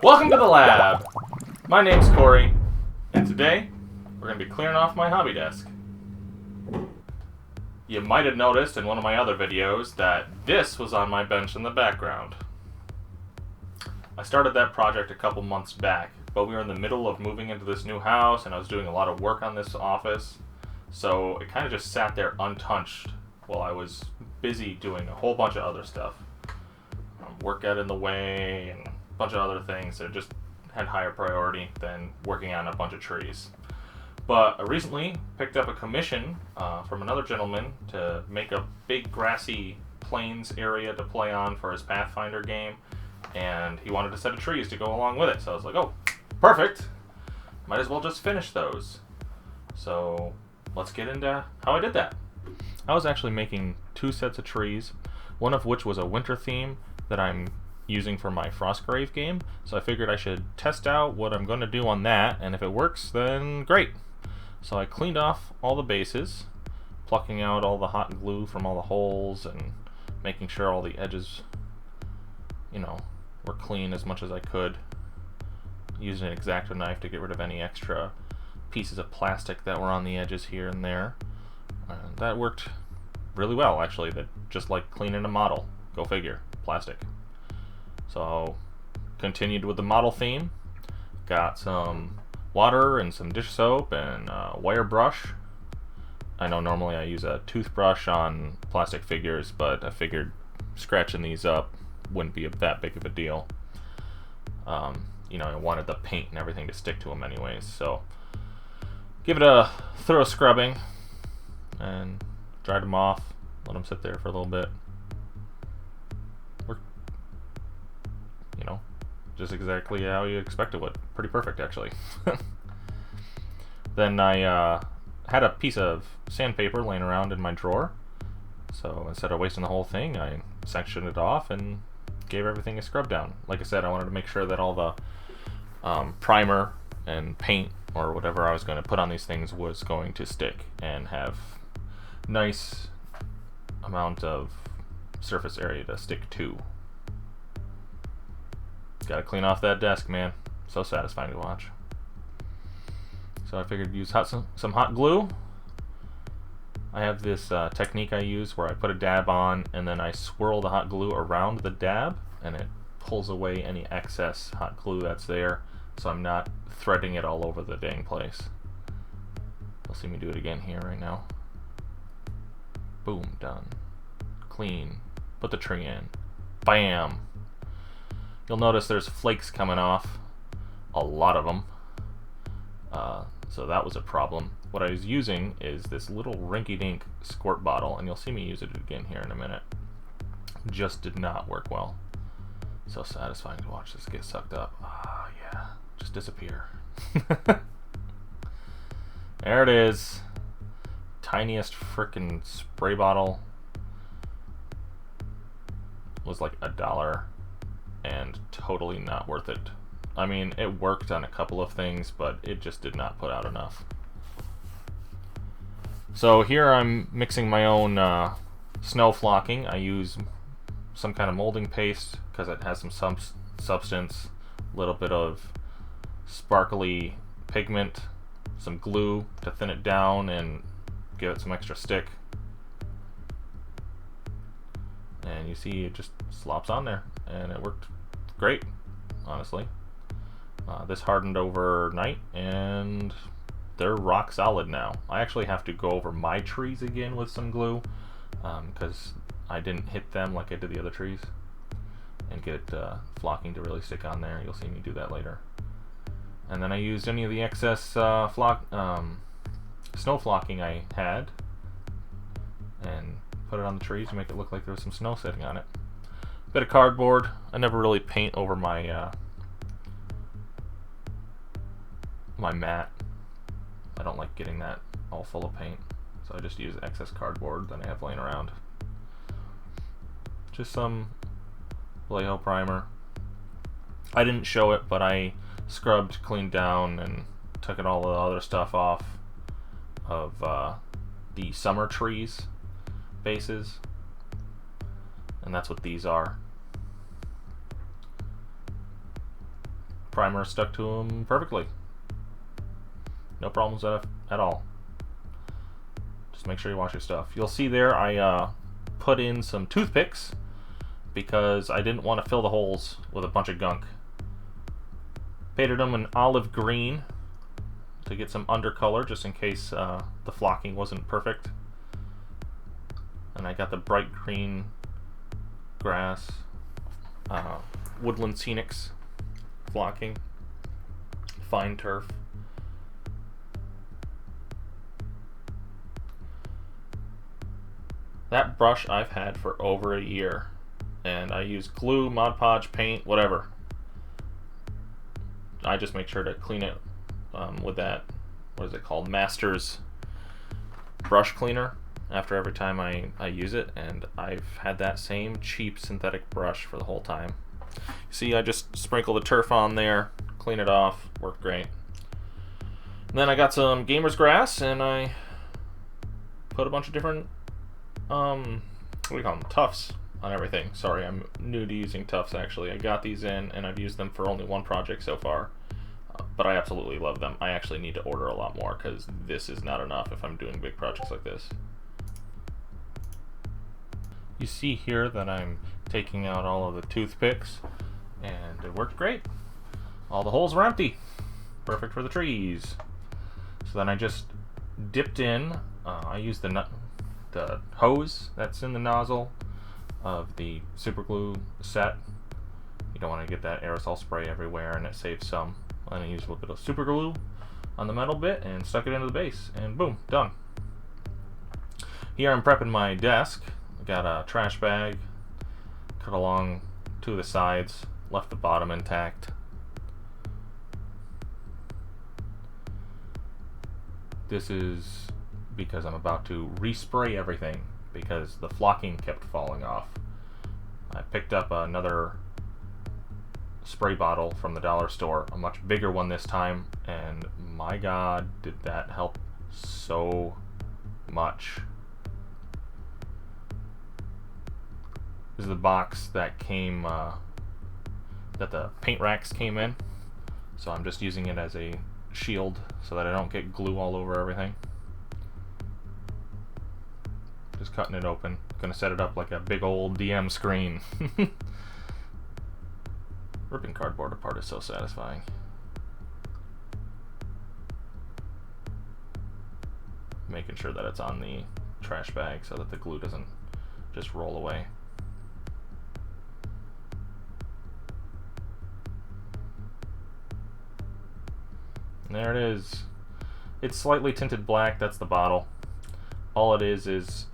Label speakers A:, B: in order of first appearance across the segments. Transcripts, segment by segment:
A: Welcome to the lab. My name's Corey, and today we're going to be clearing off my hobby desk. You might have noticed in one of my other videos that this was on my bench in the background. I started that project a couple months back, but we were in the middle of moving into this new house and I was doing a lot of work on this office, so it kind of just sat there untouched while I was busy doing a whole bunch of other stuff. Work got in the way and a bunch of other things that just had higher priority than working on a bunch of trees. But I recently picked up a commission from another gentleman to make a big grassy plains area to play on for his Pathfinder game, and he wanted a set of trees to go along with it. So I was like, oh, perfect. Might as well just finish those. So let's get into how I did that. I was actually making two sets of trees, one of which was a winter theme that I'm using for my Frostgrave game, so I figured I should test out what I'm going to do on that, and if it works, then great. So I cleaned off all the bases, plucking out all the hot glue from all the holes and making sure all the edges, were clean as much as I could, using an X-Acto knife to get rid of any extra pieces of plastic that were on the edges here and there. And that worked really well, actually. That just like cleaning a model. Go figure. Plastic. So continued with the model theme. Got some water and some dish soap and a wire brush. I know normally I use a toothbrush on plastic figures, but I figured scratching these up wouldn't be that big of a deal. I wanted the paint and everything to stick to them anyways, so give it a thorough scrubbing and dried them off, let them sit there for a little bit. Just exactly how you expect it would. Pretty perfect, actually. Then I had a piece of sandpaper laying around in my drawer, so instead of wasting the whole thing, I sectioned it off and gave everything a scrub down. Like I said, I wanted to make sure that all the primer and paint or whatever I was going to put on these things was going to stick and have nice amount of surface area to stick to. Gotta clean off that desk, man. So satisfying to watch. So I figured use some hot glue. I have this technique I use where I put a dab on and then I swirl the hot glue around the dab and it pulls away any excess hot glue that's there, so I'm not threading it all over the dang place. You'll see me do it again here right now. Boom, done. Clean. Put the tree in. Bam! You'll notice there's flakes coming off, a lot of them, so that was a problem. What I was using is this little rinky-dink squirt bottle, and you'll see me use it again here in a minute. Just did not work well. So satisfying to watch this get sucked up. Ah, yeah, just disappear. There it is. Tiniest frickin' spray bottle. Was like $1. And totally not worth it. I mean, it worked on a couple of things, but it just did not put out enough. So here I'm mixing my own snow flocking. I use some kind of molding paste because it has some substance, a little bit of sparkly pigment, some glue to thin it down and give it some extra stick. And you see it just slops on there, and it worked great, honestly. This hardened overnight, and they're rock solid now. I actually have to go over my trees again with some glue, because I didn't hit them like I did the other trees, and get flocking to really stick on there. You'll see me do that later. And then I used any of the excess snow flocking I had, and put it on the trees to make it look like there was some snow sitting on it. Bit of cardboard. I never really paint over my my mat. I don't like getting that all full of paint, so I just use excess cardboard that I have laying around. Just some Vallejo primer. I didn't show it, but I scrubbed, cleaned down, and took all the other stuff off of the summer trees bases, and that's what these are. primer stuck to them perfectly. No problems at all. Just make sure you wash your stuff. You'll see there I put in some toothpicks because I didn't want to fill the holes with a bunch of gunk. Painted them in olive green to get some undercolor just in case the flocking wasn't perfect. And I got the bright green grass, woodland scenics flocking, fine turf. That brush I've had for over a year, and I use glue, Mod Podge, paint, whatever. I just make sure to clean it with that, what is it called, Masters brush cleaner after every time I use it, and I've had that same cheap synthetic brush for the whole time. See, I just sprinkle the turf on there, clean it off, worked great. And then I got some gamer's grass, and I put a bunch of different what do you call them, tufts on everything. Sorry, I'm new to using tufts actually. I got these in and I've used them for only one project so far, but I absolutely love them. I actually need to order a lot more because this is not enough if I'm doing big projects like this. You see here that I'm taking out all of the toothpicks, and it worked great. All the holes were empty. Perfect for the trees. So then I just dipped in, I used the hose that's in the nozzle of the super glue set. You don't want to get that aerosol spray everywhere, and it saves some. And I used a little bit of super glue on the metal bit and stuck it into the base, and boom, done. Here I'm prepping my desk. I got a trash bag, cut along two of the sides, left the bottom intact. This is because I'm about to respray everything because the flocking kept falling off. I picked up another spray bottle from the dollar store, a much bigger one this time, and my god, did that help so much. This is the box that came, that the paint racks came in, so I'm just using it as a shield so that I don't get glue all over everything. Just cutting it open. Gonna set it up like a big old DM screen. Ripping cardboard apart is so satisfying. Making sure that it's on the trash bag so that the glue doesn't just roll away. And there it is. It's slightly tinted black, that's the bottle. All it is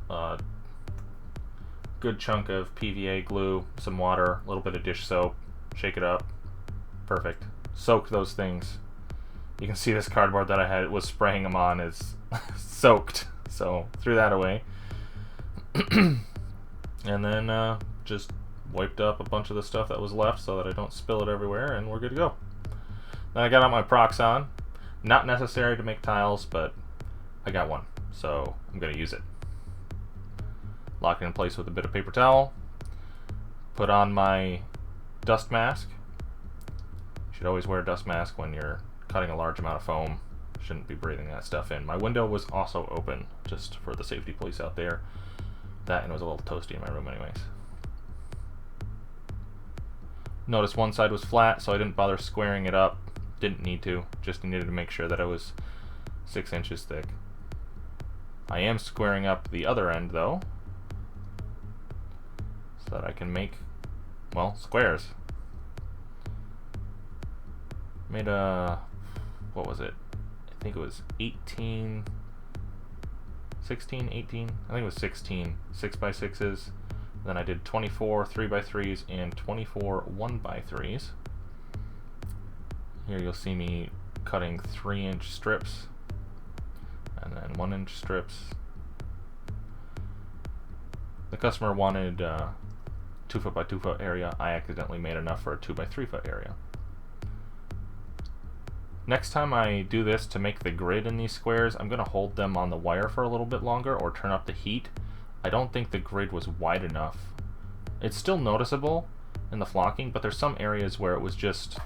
A: a good chunk of PVA glue, some water, a little bit of dish soap, shake it up, perfect. Soak those things. You can see this cardboard that I had was spraying them on is soaked, so threw that away. And then just wiped up a bunch of the stuff that was left so that I don't spill it everywhere, and we're good to go. Then I got out my Proxon. Not necessary to make tiles, but I got one, so I'm going to use it. Lock it in place with a bit of paper towel. Put on my dust mask. You should always wear a dust mask when you're cutting a large amount of foam. Shouldn't be breathing that stuff in. My window was also open, just for the safety police out there. That, and it was a little toasty in my room anyways. Notice one side was flat, so I didn't bother squaring it up. Didn't need to, just needed to make sure that it was 6 inches thick. I am squaring up the other end though, so that I can make, well, squares. Made a, what was it? I think it was 18, 16, 18, I think it was 16 6x6s. Then I did 24 3x3s and 24 1x3s. Here you'll see me cutting 3-inch strips and then 1-inch strips. The customer wanted 2 foot by 2 foot area. I accidentally made enough for a 2 by 3 foot area. Next time I do this to make the grid in these squares, I'm going to hold them on the wire for a little bit longer or turn up the heat. I don't think the grid was wide enough. It's still noticeable in the flocking, but there's some areas where it was just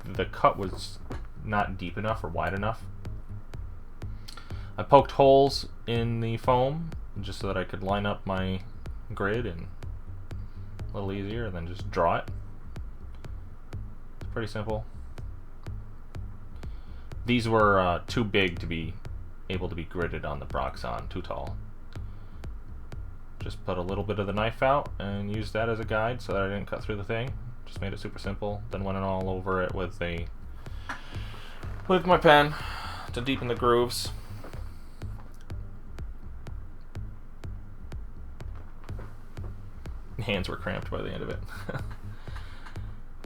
A: the cut was not deep enough or wide enough. I poked holes in the foam just so that I could line up my grid and a little easier, and then just draw it. It's pretty simple. These were too big to be able to be gridded on the Broxon, too tall. Just put a little bit of the knife out and used that as a guide so that I didn't cut through the thing. Just made it super simple. Then went all over it with my pen to deepen the grooves. Hands were cramped by the end of it.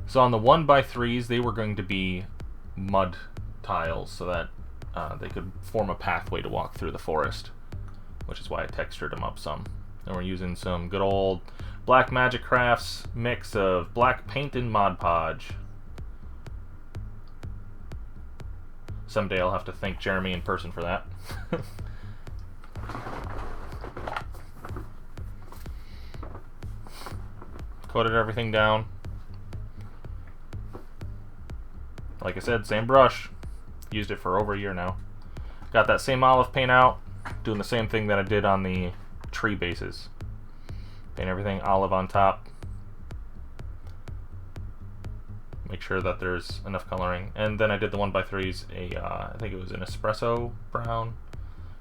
A: So on the 1x3s, they were going to be mud tiles so that they could form a pathway to walk through the forest, which is why I textured them up some. And we're using some good old Black Magic Crafts mix of black paint and Mod Podge. Someday I'll have to thank Jeremy in person for that. Coated everything down. Like I said, same brush. Used it for over a year now. Got that same olive paint out. Doing the same thing that I did on the tree bases. Paint everything olive on top. Make sure that there's enough coloring. And then I did the 1x3s, I think it was an espresso brown.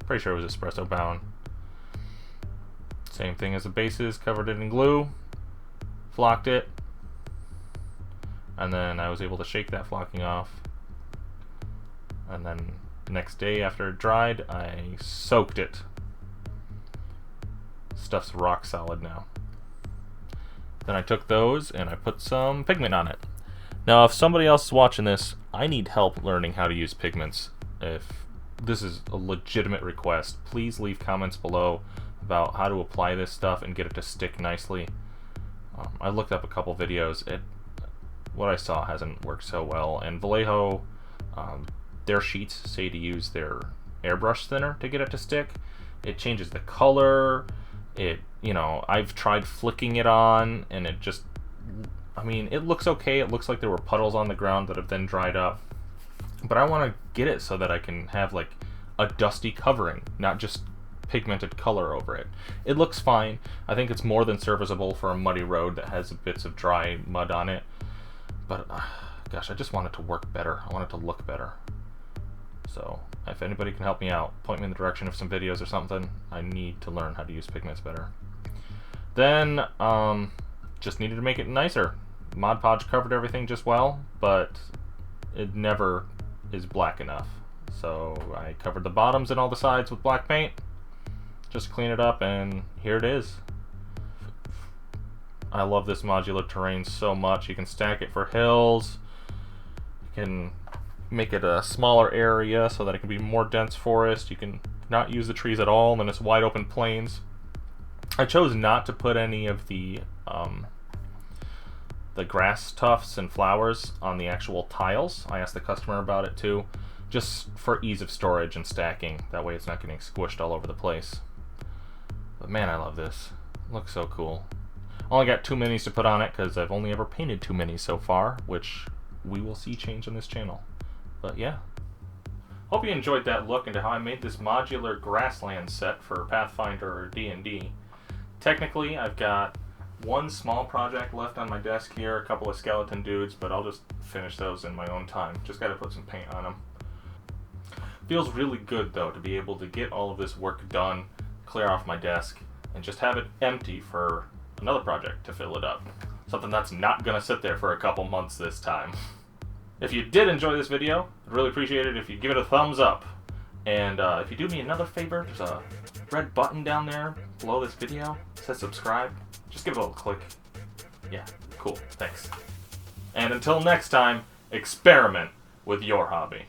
A: Pretty sure it was espresso brown. Same thing as the bases, covered it in glue. Flocked it, and then I was able to shake that flocking off, and then the next day after it dried I soaked it. Stuff's rock solid now. Then I took those and I put some pigment on it. Now if somebody else is watching this, I need help learning how to use pigments. If this is a legitimate request, please leave comments below about how to apply this stuff and get it to stick nicely. I looked up a couple videos. What I saw hasn't worked so well. And Vallejo, their sheets say to use their airbrush thinner to get it to stick. It changes the color. I've tried flicking it on, and it just, it looks okay. It looks like there were puddles on the ground that have then dried up. But I want to get it so that I can have like a dusty covering, not just pigmented color over it. It looks fine. I think it's more than serviceable for a muddy road that has bits of dry mud on it. But gosh, I just want it to work better. I want it to look better. So if anybody can help me out, point me in the direction of some videos or something. I need to learn how to use pigments better. Then just needed to make it nicer. Mod Podge covered everything just well, but it never is black enough. So I covered the bottoms and all the sides with black paint. Just clean it up, and here it is. I love this modular terrain so much. You can stack it for hills. You can make it a smaller area so that it can be more dense forest. You can not use the trees at all, and then it's wide open plains. I chose not to put any of the grass tufts and flowers on the actual tiles. I asked the customer about it too, just for ease of storage and stacking. That way it's not getting squished all over the place. But man, I love this. It looks so cool. Only got 2 minis to put on it because I've only ever painted 2 minis so far, which we will see change on this channel. But yeah. Hope you enjoyed that look into how I made this modular Grassland set for Pathfinder or D&D. Technically, I've got one small project left on my desk here, a couple of skeleton dudes, but I'll just finish those in my own time. Just gotta put some paint on them. Feels really good though to be able to get all of this work done, clear off my desk, and just have it empty for another project to fill it up. Something that's not gonna sit there for a couple months this time. If you did enjoy this video, I'd really appreciate it if you give it a thumbs up. And if you do me another favor, there's a red button down there below this video. It says subscribe. Just give it a little click. Yeah, cool, thanks. And until next time, experiment with your hobby.